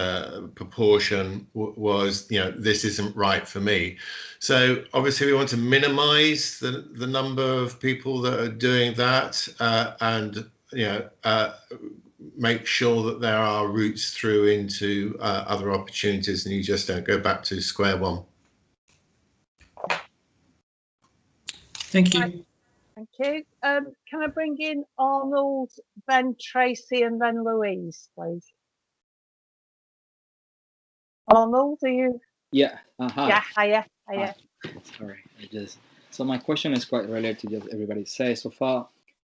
proportion was, this isn't right for me. So obviously we want to minimize the number of people that are doing that, and make sure that there are routes through into other opportunities, and you just don't go back to square one. Thank you. Thank you. Can I bring in Arnold, then Tracy, and then Louise, please? Arnold, are you? Yeah. Hi. Yeah. Hiya. Sorry. So my question is quite related to what everybody says so far.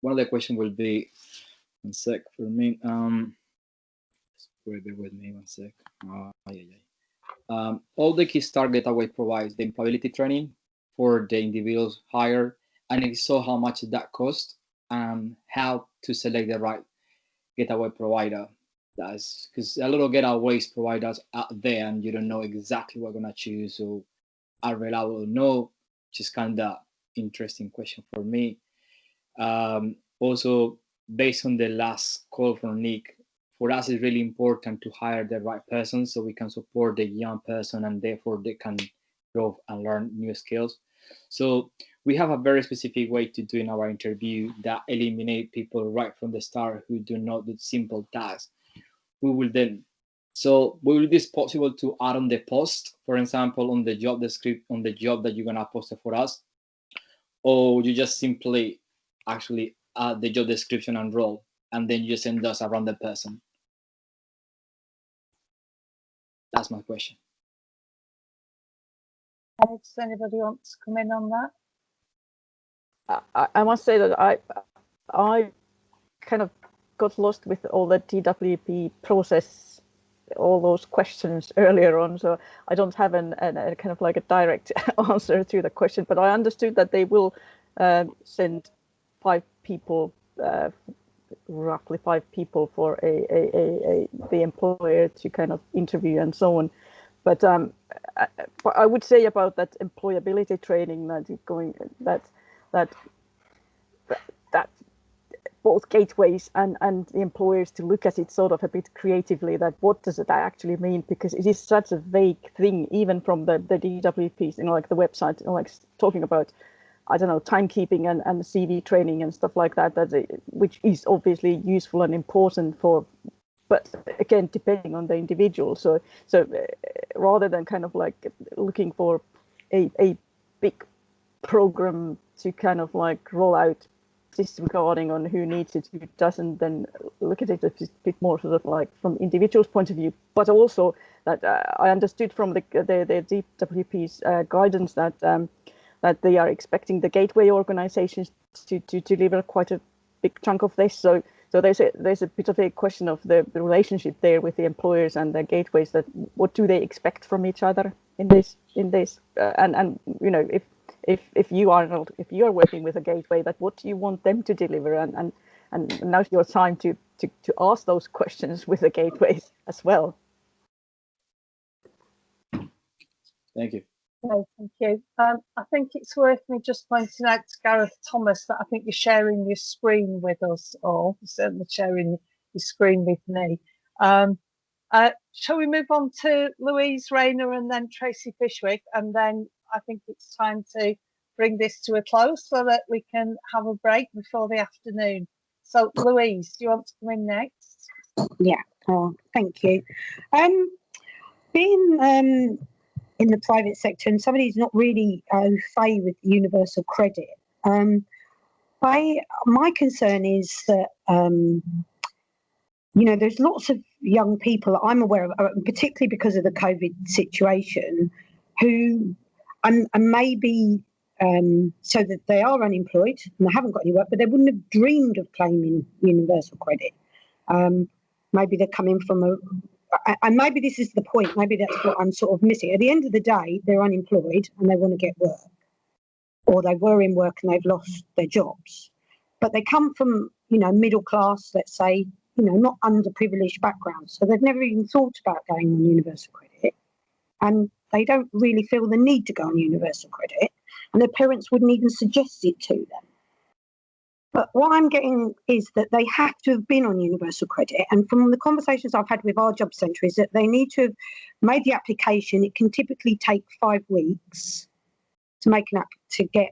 One of the questions will be, one sec for me. Bear with me 1 sec. All the Kickstart Getaway provides the employability training for the individuals hired, and if so, how much that cost, and how to select the right getaway provider. That's because a lot of getaways providers out there, and you don't know exactly what you're gonna choose, or are reliable or no, which is kind of interesting question for me. Also, based on the last call from Nick, for us it's really important to hire the right person so we can support the young person, and therefore they can grow and learn new skills. So we have a very specific way to do in our interview that eliminate people right from the start who do not do simple tasks. Will this possible to add on the post, for example, on the job description, on the job that you're gonna post for us, or you just simply actually add the job description and role, and then you just send us around the person? That's my question. Does anybody want to come in on that? I must say that I kind of got lost with all the DWP process, all those questions earlier on, so I don't have a kind of like a direct answer to the question, but I understood that they will send 5 people, roughly 5 people for the employer to kind of interview and so on. But I would say about that employability training that both gateways and the employers to look at it sort of a bit creatively, that what does it actually mean, because it is such a vague thing, even from the DWPs, like the website, like talking about I don't know, timekeeping and CV training and stuff like that, which is obviously useful and important for, but again, depending on the individual. So rather than kind of like looking for a big program to kind of like roll out system guarding on who needs it, who doesn't, then look at it a bit more sort of like from individual's point of view, but also that I understood from the DWP's guidance that that they are expecting the gateway organizations to deliver quite a big chunk of this. So there's a bit of a question of the relationship there with the employers and the gateways, that what do they expect from each other in this and you know, if you are working with a gateway, that what do you want them to deliver, and now's your time to ask those questions with the gateways as well. Thank you. No, thank you. I think it's worth me just pointing out to Gareth Thomas that I think you're sharing your screen with us all. You're certainly sharing your screen with me. Shall we move on to Louise Rayner and then Tracy Fishwick, and then I think it's time to bring this to a close so that we can have a break before the afternoon. So Louise, do you want to come in next? Yeah, thank you. Being in the private sector and somebody who's not really au fait with universal credit, my concern is that you know, there's lots of young people I'm aware of, particularly because of the COVID situation, who and maybe so that they are unemployed and they haven't got any work, but they wouldn't have dreamed of claiming universal credit. Maybe they're coming from and maybe this is the point, maybe that's what I'm sort of missing. At the end of the day, they're unemployed and they want to get work, or they were in work and they've lost their jobs. But they come from, you know, middle class, let's say, you know, not underprivileged backgrounds. So they've never even thought about going on universal credit, and they don't really feel the need to go on universal credit, and their parents wouldn't even suggest it to them. But what I'm getting is that they have to have been on universal credit. And from the conversations I've had with our job centre is that they need to have made the application. It can typically take 5 weeks to make an app to get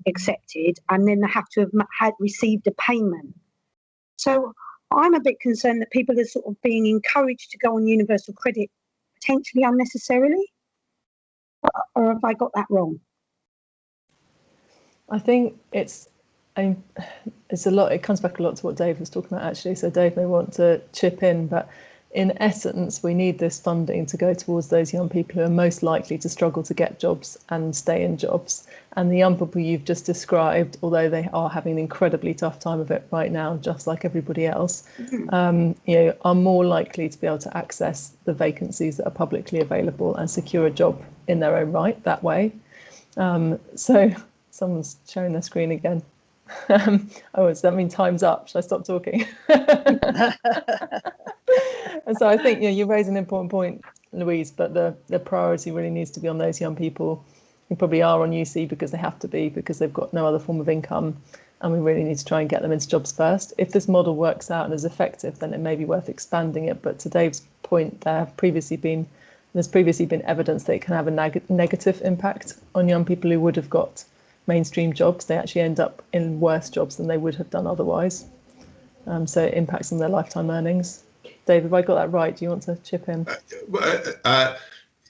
accepted, and then they have to have received a payment. So I'm a bit concerned that people are sort of being encouraged to go on universal credit potentially unnecessarily. Or have I got that wrong? I think it's a lot. It comes back a lot to what Dave was talking about, actually. So Dave may want to chip in, but in essence, we need this funding to go towards those young people who are most likely to struggle to get jobs and stay in jobs. And the young people you've just described, although they are having an incredibly tough time of it right now, just like everybody else, you know, are more likely to be able to access the vacancies that are publicly available and secure a job in their own right that way. So someone's sharing their screen again. Oh, does that mean time's up? Should I stop talking? And so I think, you know, you raise an important point, Louise, but the priority really needs to be on those young people who probably are on UC because they have to be, because they've got no other form of income, and we really need to try and get them into jobs first. If this model works out and is effective, then it may be worth expanding it. But to Dave's point, there's previously been evidence that it can have a negative impact on young people who would have got mainstream jobs. They actually end up in worse jobs than they would have done otherwise. So it impacts on their lifetime earnings. Dave, have I got that right? Do you want to chip in?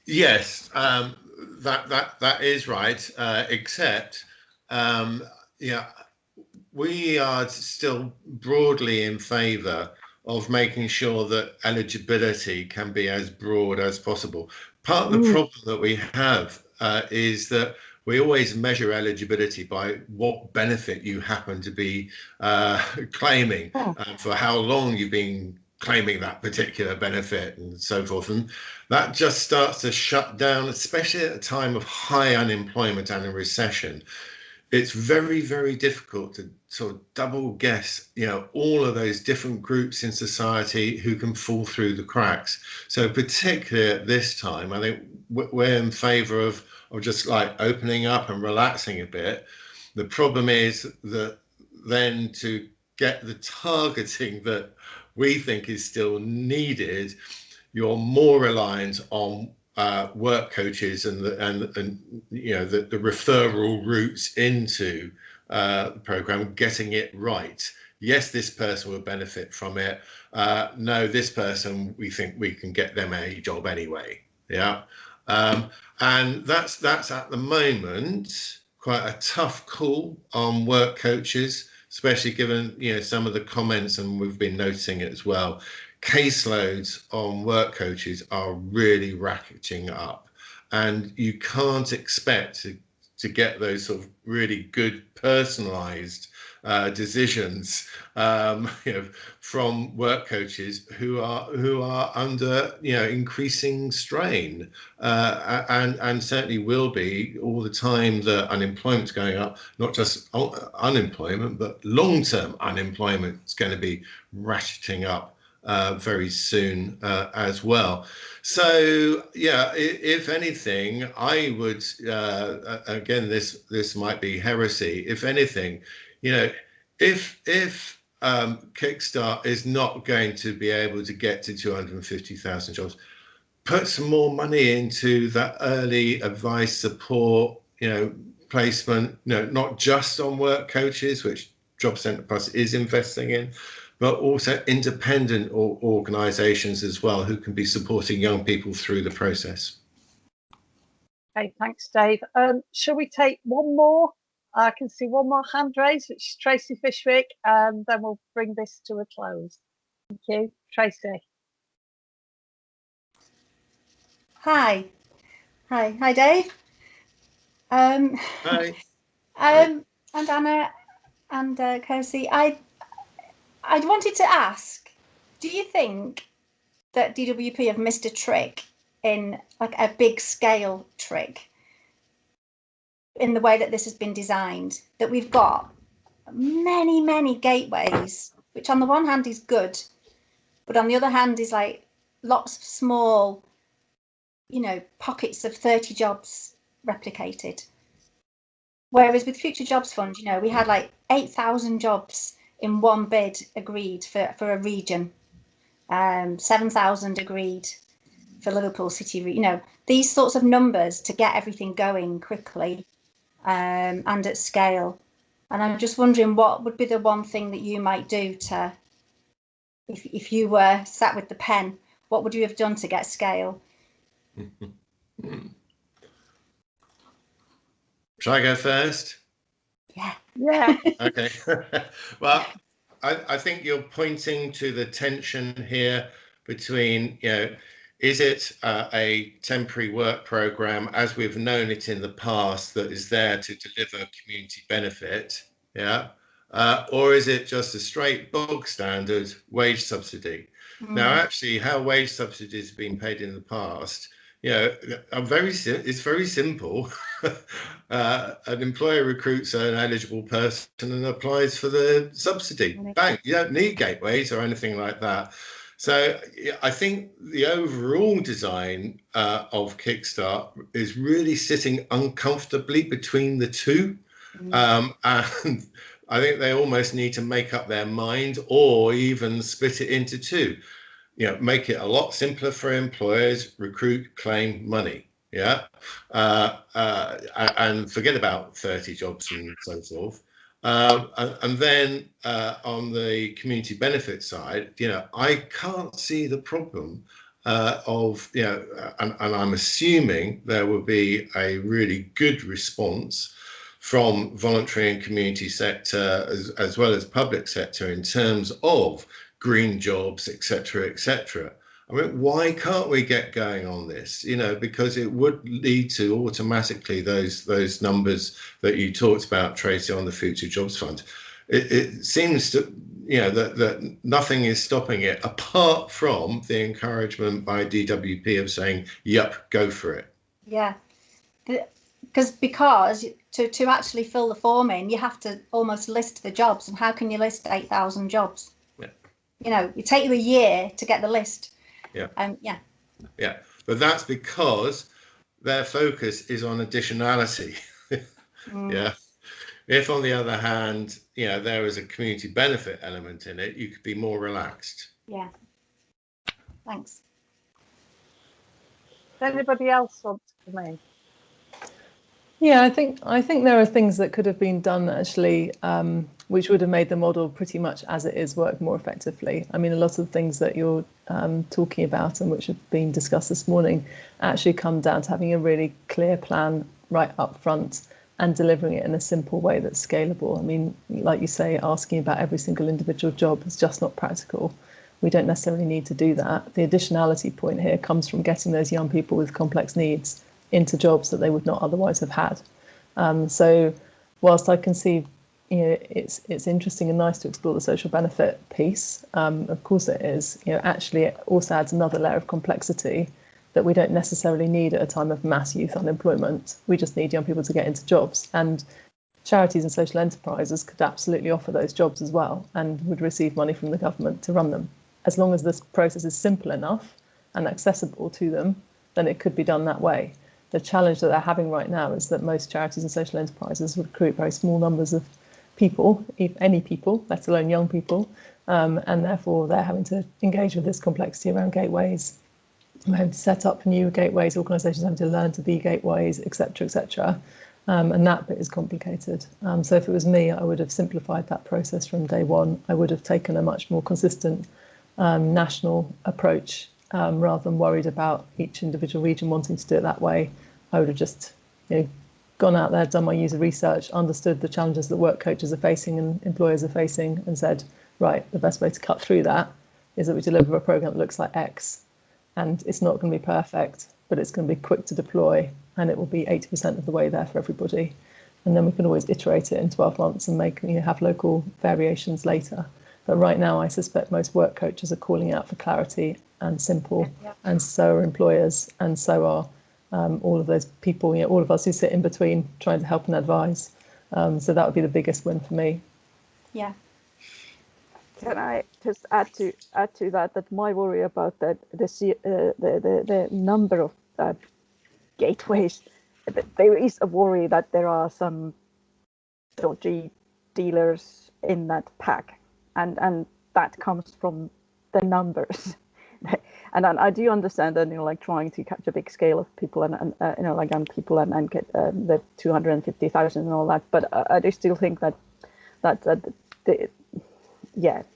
Yes, that is right. Except, yeah, we are still broadly in favour of making sure that eligibility can be as broad as possible. Part of the problem that we have is that we always measure eligibility by what benefit you happen to be claiming, for how long you've been claiming that particular benefit and so forth. And that just starts to shut down, especially at a time of high unemployment and a recession. It's very, very difficult to sort of double guess, you know, all of those different groups in society who can fall through the cracks. So particularly at this time, I think we're in favour of just like opening up and relaxing a bit. The problem is that then to get the targeting that we think is still needed, you're more reliant on work coaches and you know the referral routes into the program, getting it right. Yes, this person will benefit from it. No, this person, we think we can get them a job anyway. Yeah, and that's at the moment quite a tough call on work coaches, especially given, you know, some of the comments, and we've been noticing it as well. Caseloads on work coaches are really racketing up, and you can't expect to get those sort of really good personalized decisions, you know, from work coaches who are under, you know, increasing strain, and certainly will be all the time that unemployment's going up. Not just unemployment, but long-term unemployment is going to be ratcheting up very soon as well. So yeah, if anything, I would again, this might be heresy. If anything, you know, if Kickstart is not going to be able to get to 250,000 jobs, put some more money into that early advice, support, you know, placement. You know, not just on work coaches, which Job Centre Plus is investing in, but also independent organisations as well, who can be supporting young people through the process. Okay, thanks, Dave. Shall we take one more? I can see one more hand raised, which is Tracy Fishwick, and then we'll bring this to a close. Thank you, Tracy. Hi, Dave. Hi. And Anna and Kirsty, I wanted to ask, do you think that DWP have missed a trick in, like, a big scale trick in the way that this has been designed? That we've got many gateways, which on the one hand is good, but on the other hand is like lots of small, you know, pockets of 30 jobs replicated. Whereas with Future Jobs Fund, you know, we had like 8,000 jobs in one bid agreed for a region, 7,000 agreed for Liverpool City. You know, these sorts of numbers to get everything going quickly and at scale. And I'm just wondering, what would be the one thing that you might do to, if you were sat with the pen, what would you have done to get scale? Shall I go first? Yeah. Okay. Well, I think you're pointing to the tension here between, you know, is it a temporary work program as we've known it in the past that is there to deliver community benefit, yeah, or is it just a straight bog standard wage subsidy? Now, actually, how wage subsidies have been paid in the past, you know, it's very simple. An employer recruits an eligible person and applies for the subsidy. Bang! You don't need gateways or anything like that. So I think the overall design of Kickstart is really sitting uncomfortably between the two. And I think they almost need to make up their mind, or even split it into two. You know, make it a lot simpler for employers, recruit, claim money. Yeah. And forget about 30 jobs and so forth. And then on the community benefit side, you know, I can't see the problem of, you know, and I'm assuming there will be a really good response from voluntary and community sector as well as public sector in terms of green jobs, etc., etc. I mean, why can't we get going on this? You know, because it would lead to automatically those numbers that you talked about, Tracy, on the Future Jobs Fund. It seems to, you know, that nothing is stopping it apart from the encouragement by DWP of saying, "Yep, go for it." Yeah, because to actually fill the form in, you have to almost list the jobs, and how can you list 8,000 jobs? Yeah. You know, it takes you a year to get the list. Yeah. Yeah, but that's because their focus is on additionality. Yeah. If, on the other hand, you know, there is a community benefit element in it, you could be more relaxed. Yeah. Thanks. anybody else want to come in? Yeah, I think there are things that could have been done actually, which would have made the model pretty much as it is work more effectively. I mean, a lot of the things that you're talking about and which have been discussed this morning actually come down to having a really clear plan right up front and delivering it in a simple way that's scalable. I mean, like you say, asking about every single individual job is just not practical. We don't necessarily need to do that. The additionality point here comes from getting those young people with complex needs into jobs that they would not otherwise have had. So whilst I can see, it's interesting and nice to explore the social benefit piece, of course it is, actually it also adds another layer of complexity that we don't necessarily need at a time of mass youth unemployment. We just need young people to get into jobs, and charities and social enterprises could absolutely offer those jobs as well and would receive money from the government to run them. As long as this process is simple enough and accessible to them, then it could be done that way. The challenge that they're having right now is that most charities and social enterprises recruit very small numbers of people, if any people, let alone young people, and therefore they're having to engage with this complexity around gateways. We're having to set up new gateways, organisations having to learn to be gateways, etc., etc. And that bit is complicated. So if it was me, I would have simplified that process from day one. I would have taken a much more consistent national approach rather than worried about each individual region wanting to do it that way. I would have just gone out there, done my user research, understood the challenges that work coaches are facing and employers are facing, and said, right, the best way to cut through that is that we deliver a programme that looks like X. And it's not going to be perfect, but it's going to be quick to deploy, and it will be 80% of the way there for everybody. And then we can always iterate it in 12 months and have local variations later. But right now, I suspect most work coaches are calling out for clarity and simple, and so are employers, and so are all of those people, all of us who sit in between trying to help and advise. So that would be the biggest win for me. Yeah. Can I just add to that my worry about the number of gateways, there is a worry that there are some dodgy dealers in that pack, and that comes from the numbers. And I do understand that trying to catch a big scale of people and young people and get the 250,000 and all that, but I do still think that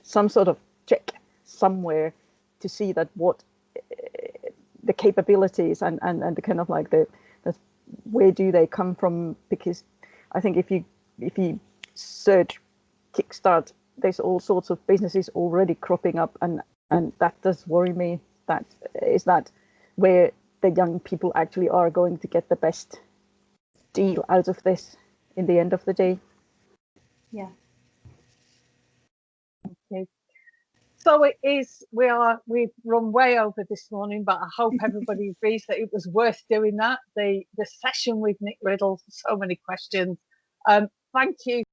some sort of check somewhere to see that what the capabilities and the kind of the where do they come from, because I think if you search Kickstart, there's all sorts of businesses already cropping up, and that does worry me. That is that where the young people actually are going to get the best deal out of this in the end of the day. Yeah. Okay. So it is, we've run way over this morning, but I hope everybody agrees that it was worth doing that. The session with Nick Riddle, so many questions. Thank you